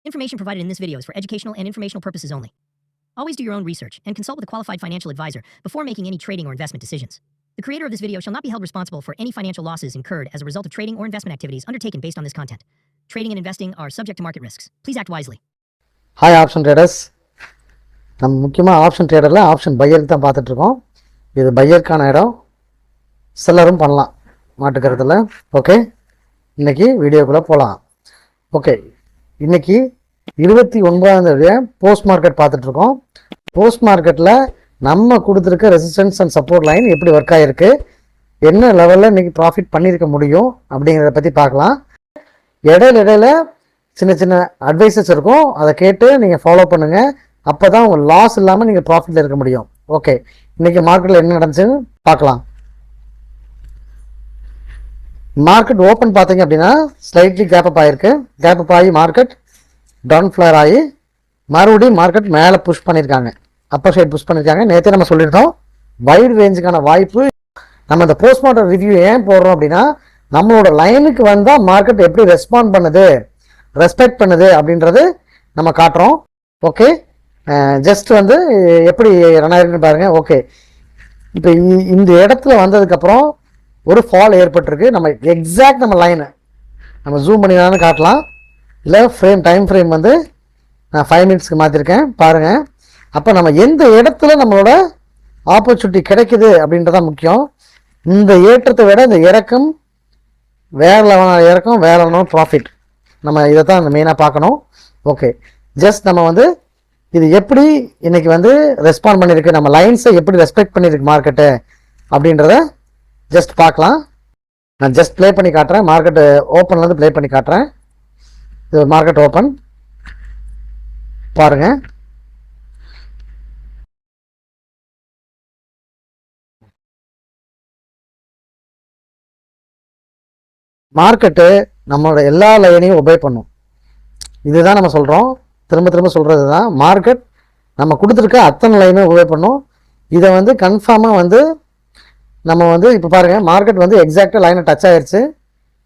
Information provided in this video is for educational and informational purposes only. Always do your own research and consult with a qualified financial advisor before making any trading or investment decisions. The creator of this video shall not be held responsible for any financial losses incurred as a result of trading or investment activities undertaken based on this content. Trading and investing are subject to market risks. Please act wisely. Hi option traders. நம்ம முக்கியமாக option ட்ரேடரில் option பையருக்கு தான் பார்த்துட்ருக்கோம். இது பையருக்கான இடம், செல்லரும் பண்ணலாம் மாட்டுக்கிறதுல. Okay, இன்றைக்கி வீடியோக்குள்ளே போகலாம். ஓகே, இன்றைக்கி 29 போஸ்ட் மார்க்கெட் பார்த்துட்ருக்கோம். போஸ்ட் மார்க்கெட்டில் நம்ம கொடுத்துருக்க ரெசிஸ்டன்ஸ் அண்ட் சப்போர்ட் லைன் எப்படி ஒர்க் ஆகிருக்கு, என்ன லெவலில் இன்றைக்கி ப்ராஃபிட் பண்ணியிருக்க முடியும் அப்படிங்கிறத பற்றி பார்க்கலாம். இடையில சின்ன சின்ன அட்வைசஸ் இருக்கும், அதை கேட்டு நீங்கள் ஃபாலோ பண்ணுங்கள். அப்போ தான் உங்கள் லாஸ் இல்லாமல் நீங்கள் ப்ராஃபிட்டில் இருக்க முடியும். ஓகே, இன்றைக்கி மார்க்கெட்டில் என்ன நடந்துச்சுன்னு பார்க்கலாம். மார்க்கெட் ஓப்பன் பார்த்தீங்க அப்படின்னா ஸ்லைட்லி கேப் அப் ஆகிருக்கு. கேப் அப் ஆகி மார்க்கெட் டவுன் ஃப்ளேர் ஆகி மறுபடியும் மார்க்கெட் மேலே புஷ் பண்ணியிருக்காங்க, அப்பர் சைட் புஷ் பண்ணியிருக்காங்க. நேற்றே நம்ம சொல்லியிருந்தோம் வைடு ரேஞ்சுக்கான வாய்ப்பு. நம்ம இந்த போஸ்ட்மார்ட்டம் ரிவ்யூ ஏன் போடுறோம் அப்படின்னா, நம்மளோட லைனுக்கு வந்தால் மார்க்கெட் எப்படி ரெஸ்பாண்ட் பண்ணுது, ரெஸ்பெக்ட் பண்ணுது அப்படின்றது நம்ம காட்டுறோம். ஓகே, ஜஸ்ட் வந்து எப்படி ரன் ஆயிருக்குன்னு பாருங்கள். ஓகே, இப்போ இந்த இடத்துல வந்ததுக்கப்புறம் ஒரு ஃபால் ஏற்பட்டிருக்கு. நம்ம எக்ஸாக்ட் நம்ம லைனை நம்ம ஜூம் பண்ணினாலும் காட்டலாம், இல்லை டைம் ஃப்ரேம் வந்து நான் 5 மினிட்ஸ்க்கு மாற்றிருக்கேன் பாருங்கள். அப்போ நம்ம எந்த இடத்துல நம்மளோட ஆப்பர்ச்சுனிட்டி கிடைக்குது அப்படின்றதான் முக்கியம். இந்த ஏற்றத்தை விட இந்த இறக்கம் வேற லெவலான இறக்கம், வேற லெவலான ப்ராஃபிட், நம்ம இதை தான் மெயினாக பார்க்கணும். ஓகே, ஜஸ்ட் நம்ம வந்து இது எப்படி இன்னைக்கு வந்து ரெஸ்பாண்ட் பண்ணியிருக்கு, நம்ம லைன்ஸை எப்படி ரெஸ்பெக்ட் பண்ணியிருக்கு மார்க்கெட்டு அப்படின்றத ஜஸ்ட் பார்க்கலாம். நான் ஜஸ்ட் ப்ளே பண்ணி காட்டுறேன். மார்க்கெட்டு ஓப்பன்லேருந்து ப்ளே பண்ணி காட்டுறேன். இது மார்க்கெட் ஓப்பன் பாருங்க. மார்க்கெட்டு நம்மளோட எல்லா லைனையும் ஒபே பண்ணும். இதுதான் நம்ம சொல்கிறோம், திரும்ப திரும்ப சொல்கிறது தான். மார்க்கெட் நம்ம கொடுத்துருக்க அத்தனை லைனும் ஒபே பண்ணும். இதை வந்து கன்ஃபார்மாக வந்து நம்ம வந்து இப்போ பாருங்கள், மார்க்கெட் வந்து எக்ஸாக்டாக லைனை டச் ஆகிடுச்சு.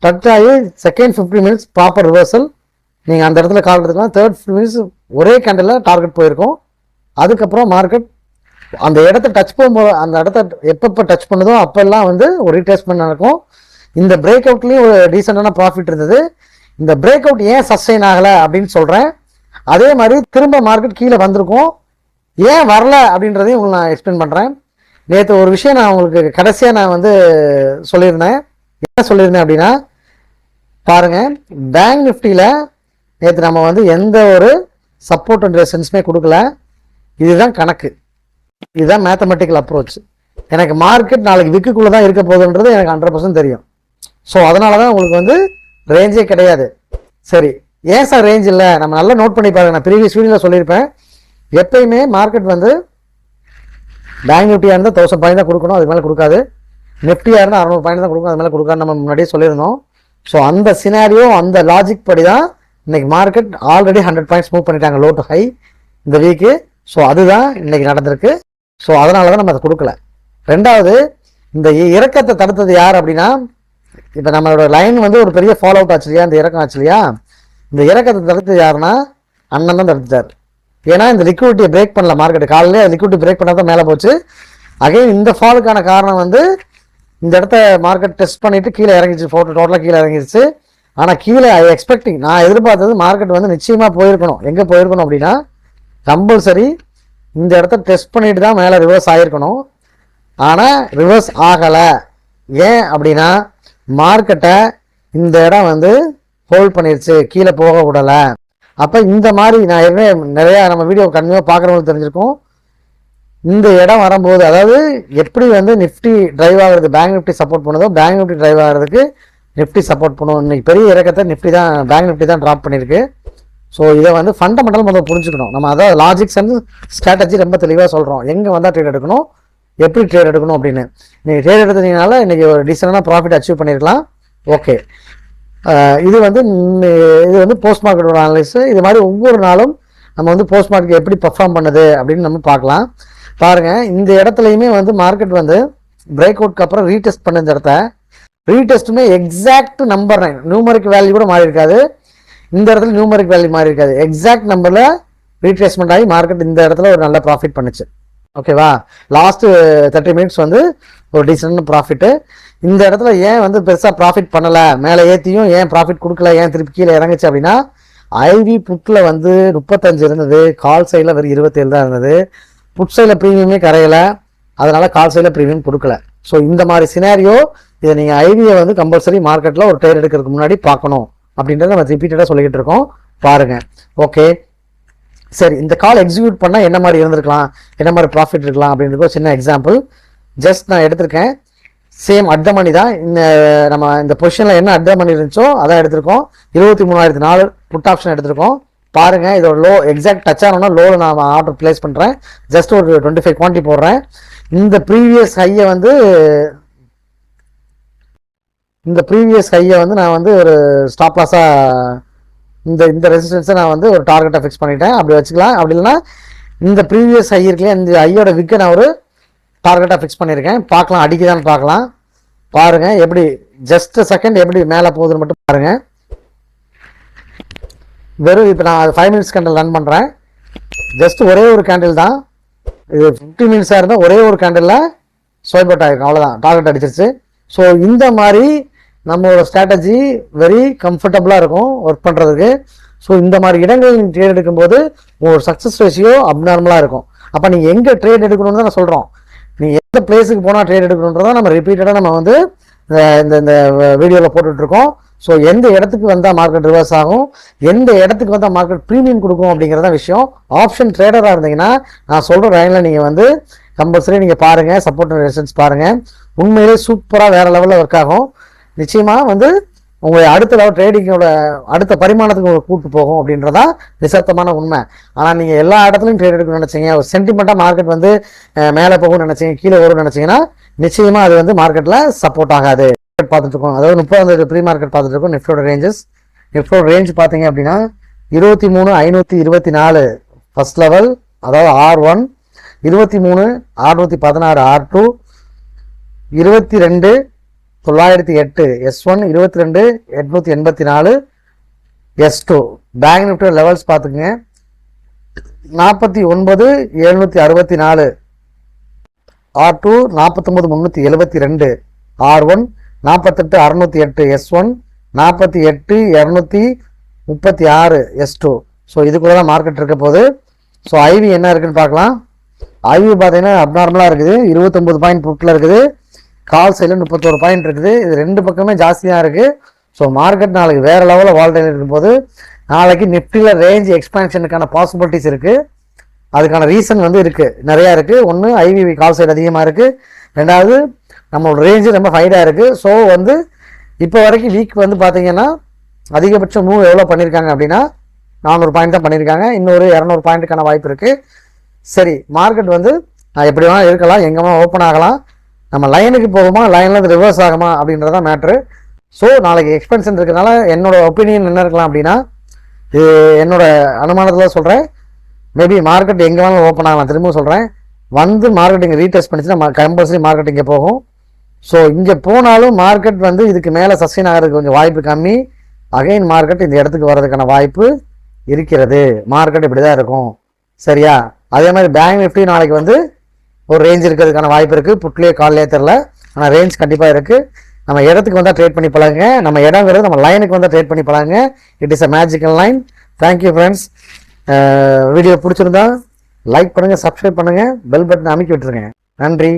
டச் ஆகி செகண்ட் 50 மினிட்ஸ் ப்ராப்பர் ரிவர்சல். நீங்கள் அந்த இடத்துல கால் எடுத்துக்கலாம். தேர்ட் 50 மினிட்ஸ் ஒரே கேண்டில் டார்கெட் போயிருக்கும். அதுக்கப்புறம் மார்க்கெட் அந்த இடத்த டச் போகும்போது, அந்த இடத்த எப்பப்போ டச் பண்ணுதோ அப்போல்லாம் வந்து ஒரு ரீடெஸ்ட்மெண்ட் நடக்கும். இந்த பிரேக் அவுட்லேயும் ஒரு டீசெண்டான ப்ராஃபிட் இருந்தது. இந்த பிரேக் அவுட் ஏன் சஸ்டெயின் ஆகலை அப்படின்னு சொல்கிறேன். அதே மாதிரி திரும்ப மார்க்கெட் கீழே வந்திருக்கும், ஏன் வரல அப்படின்றதையும் உங்களுக்கு நான் எக்ஸ்பிளைன் பண்ணுறேன். நேற்று ஒரு விஷயம் நான் உங்களுக்கு கடைசியாக நான் வந்து சொல்லியிருந்தேன். என்ன சொல்லியிருந்தேன் அப்படின்னா பாருங்கள், பேங்க் நிஃப்டியில் நேற்று நம்ம வந்து எந்த ஒரு சப்போர்ட் அண்ட் ரெசிஸ்டன்ஸுமே கொடுக்கல. இதுதான் கணக்கு, இதுதான் மேத்தமெட்டிக்கல் அப்ரோச். எனக்கு மார்க்கெட் நாளைக்கு விக்குக்குள்ளே தான் இருக்க போகுதுன்றது எனக்கு 100% தெரியும். ஸோ அதனால தான் உங்களுக்கு வந்து ரேஞ்சே கிடையாது. சரி, ஏன் சார் ரேஞ்ச் இல்லை, நம்ம நல்லா நோட் பண்ணி பாருங்க. நான் ப்ரீவியஸ் வீடியோவில் சொல்லியிருப்பேன், எப்பயுமே மார்க்கெட் வந்து பேங்க் நிஃப்டியாக இருந்தால் 1000 பாயிண்ட் தான் கொடுக்கணும், அதுக்கு மேலே கொடுக்காது. நிஃப்டியாக இருந்தால் 600 பாயிண்ட் தான் கொடுக்கணும், அது மேலே கொடுக்காது, நம்ம முன்னாடியே சொல்லியிருந்தோம். ஸோ அந்த சினாரியோ, அந்த லாஜிக் படி தான் இன்னைக்கு மார்க்கெட் ஆல்ரெடி 100 பாயிண்ட்ஸ் மூவ் பண்ணிட்டாங்க லோ டு ஹை இந்த வீக்கு. ஸோ அதுதான் இன்னைக்கு நடந்திருக்கு. ஸோ அதனால தான் நம்ம அதை கொடுக்கல. ரெண்டாவது, இந்த இறக்கத்தை தடுத்தது யார் அப்படின்னா, இப்போ நம்மளோட லைன் வந்து ஒரு பெரிய ஃபாலோ அவுட் ஆச்சு இல்லையா, இந்த இறக்கம் ஆச்சு இல்லையா, இந்த இறக்கத்தை தடுத்தது யாருன்னா அண்ணன் தான் தடுத்தார். ஏன்னா இந்த லிக்விடிட்டியை பிரேக் பண்ணல மார்க்கெட். காலையிலே லிக்விடிட்டி பிரேக் பண்ணால் தான் மேலே போச்சு. அகைன் இந்த ஃபாலுக்கான காரணம் வந்து இந்த இடத்த மார்க்கெட் டெஸ்ட் பண்ணிட்டு கீழே இறங்கிச்சு, டோட்டலாக கீழே இறங்கிடுச்சு. ஆனால் கீழே எக்ஸ்பெக்டிங், நான் எதிர்பார்த்தது மார்க்கெட் வந்து நிச்சயமாக போயிருக்கணும். எங்கே போயிருக்கணும் அப்படின்னா கம்பல்சரி இந்த இடத்த டெஸ்ட் பண்ணிட்டு தான் மேலே ரிவர்ஸ் ஆகிருக்கணும். ஆனால் ரிவர்ஸ் ஆகலை. ஏன் அப்படின்னா மார்க்கெட்டை இந்த இடம் வந்து ஹோல்ட் பண்ணிருச்சு, கீழே போக விடலை. அப்போ இந்த மாதிரி நான் ஏற்கனவே நிறையா நம்ம வீடியோ கண்டிப்பாக பார்க்குறவங்களுக்கு தெரிஞ்சிருக்கும். இந்த இடம் வரும்போது, அதாவது எப்படி வந்து நிஃப்டி டிரைவ் ஆகிறது, பேங்க் நிஃப்டி சப்போர்ட் பண்ணுதோ பேங்க் நிஃப்டி டிரைவ் ஆகிறதுக்கு நிஃப்டி சப்போர்ட் பண்ணுவோம். இன்னைக்கு பெரிய இறக்கத்தை பேங்க் நிஃப்டி தான் ட்ராப் பண்ணியிருக்கு. ஸோ இதை வந்து ஃபண்டமெண்டல் முதல்ல புரிஞ்சுக்கணும். நம்ம அதாவது லாஜிக்ஸ் அண்ட் ஸ்ட்ராட்டஜி ரொம்ப தெளிவாக சொல்கிறோம், எங்கே வந்தால் ட்ரேட் எடுக்கணும், எப்படி ட்ரேட் எடுக்கணும் அப்படின்னு. நீங்கள் ட்ரேட் எடுத்ததுனால இன்றைக்கி ஒரு டீசெண்டான ப்ராஃபிட் அச்சீவ் பண்ணியிருக்கலாம். ஓகே, இது வந்து போஸ்ட் மார்க்கெட்டோட அனலைஸ். இது மாதிரி ஒவ்வொரு நாளும் நம்ம வந்து போஸ்ட் மார்க்கெட் எப்படி பர்ஃபார்ம் பண்ணுது அப்படின்னு நம்ம பார்க்கலாம். பாருங்கள், இந்த இடத்துலையுமே வந்து மார்க்கெட் வந்து பிரேக் அவுட்க்கு அப்புறம் ரீடெஸ்ட் பண்ண இந்த இடத்த ரீடெஸ்ட்டுமே எக்ஸாக்ட் நம்பர் 9 நியூமரிக் வேல்யூ கூட மாறி இருக்காது. இந்த இடத்துல நியூமரிக் வேல்யூ மாறி இருக்காது, எக்ஸாக்ட் நம்பரில் ரீட்ரேஸ்மெண்ட் ஆகி மார்க்கெட் இந்த இடத்துல ஒரு நல்ல ப்ராஃபிட் பண்ணுச்சு. ஓகேவா, லாஸ்ட்டு 30 மினிட்ஸ் வந்து ஒரு டீசென்ட் ப்ராஃபிட்டு. இந்த இடத்துல ஏன் வந்து பெருசாக ப்ராஃபிட் பண்ணலை, மேலே ஏற்றியும் ஏன் ப்ராஃபிட் கொடுக்கல, ஏன் திருப்பி கீழே இறங்குச்சு அப்படின்னா, ஐவி புட்டில் வந்து 35 இருந்தது, கால் சைடில் வெறும் 27 தான் இருந்தது. புட் சைடில் ப்ரீமியமே கரையலை, அதனால கால் சைடில் ப்ரீமியம் கொடுக்கல. ஸோ இந்த மாதிரி சினாரியோ, இதை நீங்கள் ஐவியை வந்து கம்பல்சரி மார்க்கெட்டில் ஒரு ட்ரேட் எடுக்கிறதுக்கு முன்னாடி பார்க்கணும் அப்படின்றத நம்ம ரிப்பீட்டடாக சொல்லிக்கிட்டு இருக்கோம். பாருங்கள். ஓகே, சரி, இந்த கால் எக்ஸிக்யூட் பண்ணால் என்ன மாதிரி இருந்திருக்கலாம், என்ன மாதிரி ப்ராஃபிட் இருக்கலாம் அப்படின்றது ஒரு சின்ன எக்ஸாம்பிள் ஜஸ்ட் நான் எடுத்திருக்கேன். சேம் அட் த மணி தான். நம்ம இந்த பொசிஷனில் என்ன அட் த மணி இருந்துச்சோ அதான் எடுத்திருக்கோம். 23,004 புட் ஆப்ஷன் எடுத்திருக்கோம். பாருங்கள், இதோட லோ எக்ஸாக்ட் டச் ஆனோன்னா லோவில் நான் ஆர்டர் பிளேஸ் பண்ணுறேன். ஜஸ்ட் ஒரு 25 குவான்டிட்டி போடுறேன். இந்த ப்ரீவியஸ் ஹையை வந்து நான் வந்து ஒரு ஸ்டாப் லாஸாக இந்த ரெசிஸ்டன்ஸை நான் வந்து ஒரு டார்கெட்டாக ஃபிக்ஸ் பண்ணிட்டேன். அப்படி வச்சுக்கலாம். அப்படி இல்லைன்னா இந்த ப்ரீவியஸ் ஹை இருக்குல்லையா, இந்த ஹையோட விக்கை நான் ஒரு டார்கெட்டாக ஃபிக்ஸ் பண்ணியிருக்கேன். பார்க்கலாம், அடிக்குதான்னு பார்க்கலாம். பாருங்கள் எப்படி ஜஸ்ட் செகண்ட் எப்படி மேலே போகுதுன்னு மட்டும் பாருங்கள். வெறும் இப்போ நான் 5 மினிட்ஸ் கேண்டில் ரன் பண்ணுறேன். ஜஸ்ட் ஒரே ஒரு கேண்டில் தான் இது. 50 மினிட்ஸாக இருந்தால் ஒரே ஒரு கேண்டிலில் ஸ்வைப் அவுட் ஆகிருக்கும், அவ்வளோதான், டார்கெட் அடிச்சிருச்சு. ஸோ இந்த மாதிரி நம்மளோட ஸ்ட்ராட்டஜி வெரி கம்ஃபர்டபுளாக இருக்கும் ஒர்க் பண்ணுறதுக்கு. ஸோ இந்த மாதிரி இடங்கள் நீங்கள் ட்ரேட் எடுக்கும்போது ஒரு சக்ஸஸ் ரேஷியோ அப்நார்மலாக இருக்கும். அப்போ நீங்கள் எங்கே ட்ரேட் எடுக்கணும்னு தான் நான் சொல்கிறோம். நீங்கள் எந்த பிளேஸுக்கு போனால் ட்ரேட் எடுக்கணுன்றதை நம்ம ரிப்பீட்டடாக நம்ம வந்து இந்த வீடியோவில் போட்டுட்ருக்கோம். ஸோ எந்த இடத்துக்கு வந்தால் மார்க்கெட் ரிவர்ஸ் ஆகும், எந்த இடத்துக்கு வந்தால் மார்க்கெட் ப்ரீமியம் கொடுக்கும் அப்படிங்கிறத விஷயம். ஆப்ஷன் ட்ரேடராக இருந்தீங்கன்னா நான் சொல்கிற லைனில் நீங்கள் வந்து கம்பல்சரி நீங்கள் பாருங்கள், சப்போர்ட் அண்ட் ரெசிஸ்டன்ஸ் பாருங்கள். உண்மையிலே சூப்பராக வேறு லெவலில் ஒர்க் ஆகும். நிச்சயமாக வந்து உங்களை அடுத்த லெவல் ட்ரேடிங்கோட அடுத்த பரிமாணத்துக்கு உங்களை கூப்பிட்டு போகும் அப்படின்றதா நிசப்தமான உண்மை. ஆனால் நீங்கள் எல்லா இடத்துலையும் ட்ரேட் எடுக்கணும்னு நினச்சிங்க, ஒரு சென்டிமெண்ட்டாக மார்க்கெட் வந்து மேலே போகும்னு நினச்சிங்க, கீழே வரும்னு நினச்சிங்கன்னா நிச்சயமாக அது வந்து மார்க்கெட்டில் சப்போர்ட் ஆகாது. பார்த்துட்டு இருக்கோம், அதாவது 30 ப்ரீ மார்க்கெட் பார்த்துட்டு இருக்கோம். நிஃப்டோட ரேஞ்சஸ், நிஃப்டோட ரேஞ்ச் பார்த்தீங்க அப்படின்னா 23,524 ஃபர்ஸ்ட் லெவல், அதாவது R1, 23,616 R2, 22,908 S1, 22,884 S2. Bank நிஃப்டோட levels பார்த்துக்குங்க. 49,764 R2, 49,372 R1, 48,608 S1, 48,236 S2. So இதுக்குள்ள தான் மார்க்கெட் இருக்க போகுது. ஸோ ஐவி என்ன இருக்குன்னு பார்க்கலாம். ஐவி பார்த்தீங்கன்னா அப்நார்மலாக இருக்குது. 29 பாயிண்ட் புட்டில் இருக்குது. கால் சைடில் 31 பாயிண்ட் இருக்குது. இது ரெண்டு பக்கமே ஜாஸ்தியாக இருக்குது. ஸோ மார்க்கெட் நாளைக்கு வேறு லெவலில் வால்டைல் இருக்கும்போது நாளைக்கு நிஃப்டியில் ரேஞ்ச் எக்ஸ்பான்ஷனுக்கான பாசிபிலிட்டிஸ் இருக்குது. அதுக்கான ரீசன் வந்து இருக்குது, நிறையா இருக்குது. ஒன்று ஐவி கால் சைடு அதிகமாக இருக்குது, ரெண்டாவது நம்மளோட ரேஞ்சு ரொம்ப ஹைடாக இருக்குது. ஸோ வந்து இப்போ வரைக்கும் வீக் வந்து பார்த்தீங்கன்னா அதிகபட்சம் மூவ் எவ்வளோ பண்ணியிருக்காங்க அப்படின்னா 400 பாயிண்ட் தான் பண்ணியிருக்காங்க. இன்னொரு 200 பாயிண்ட்டுக்கான வாய்ப்பு இருக்குது. சரி, மார்க்கெட் வந்து எப்படி வேணால் இருக்கலாம், எங்கே வேணால் ஓப்பன் ஆகலாம். நம்ம லைனுக்கு போகுமா, லைன்லேருந்து ரிவர்ஸ் ஆகுமா அப்படின்றதான் மேட்ரு. ஸோ நாளைக்கு எக்ஸ்பென்ஷன் இருக்கிறதுனால என்னோட ஒப்பீனியன் என்ன இருக்கலாம் அப்படின்னா, இது என்னோட அனுமானத்தில் சொல்கிறேன், மேபி மார்க்கெட் எங்கே வேணாலும் ஓப்பன் ஆகலாம். திரும்பவும் சொல்கிறேன், வந்து மார்க்கெட் இங்கே ரீடெஸ்ட் பண்ணிச்சுன்னா கம்பல்சரி மார்க்கெட் இங்கே போகும். ஸோ இங்கே போனாலும் மார்க்கெட் வந்து இதுக்கு மேலே சஸ்டெயின் ஆகிறதுக்கு கொஞ்சம் வாய்ப்பு கம்மி. அகைன் மார்க்கெட் இந்த இடத்துக்கு வர்றதுக்கான வாய்ப்பு இருக்கிறது. மார்க்கெட் இப்படி தான் இருக்கும், சரியா? அதே மாதிரி பேங்க் நிஃப்டி நாளைக்கு வந்து ஒரு ரேஞ்ச் இருக்கிறதுக்கான வாய்ப்பு இருக்குது. புட்லேயே காலையே தெரில, ஆனால் ரேஞ்ச் கண்டிப்பாக இருக்குது. நம்ம இடத்துக்கு வந்தால் ட்ரேட் பண்ணி பழகுங்க. நம்ம இடங்கிறது நம்ம லைனுக்கு வந்தால் ட்ரேட் பண்ணி பழகுங்க. It is a magical line. Thank you friends. Video பிடிச்சிருந்தா லைக் பண்ணுங்கள், சப்ஸ்கிரைப் பண்ணுங்கள், பெல் பட்டன் அமைக்கி விட்டுருங்க. நன்றி.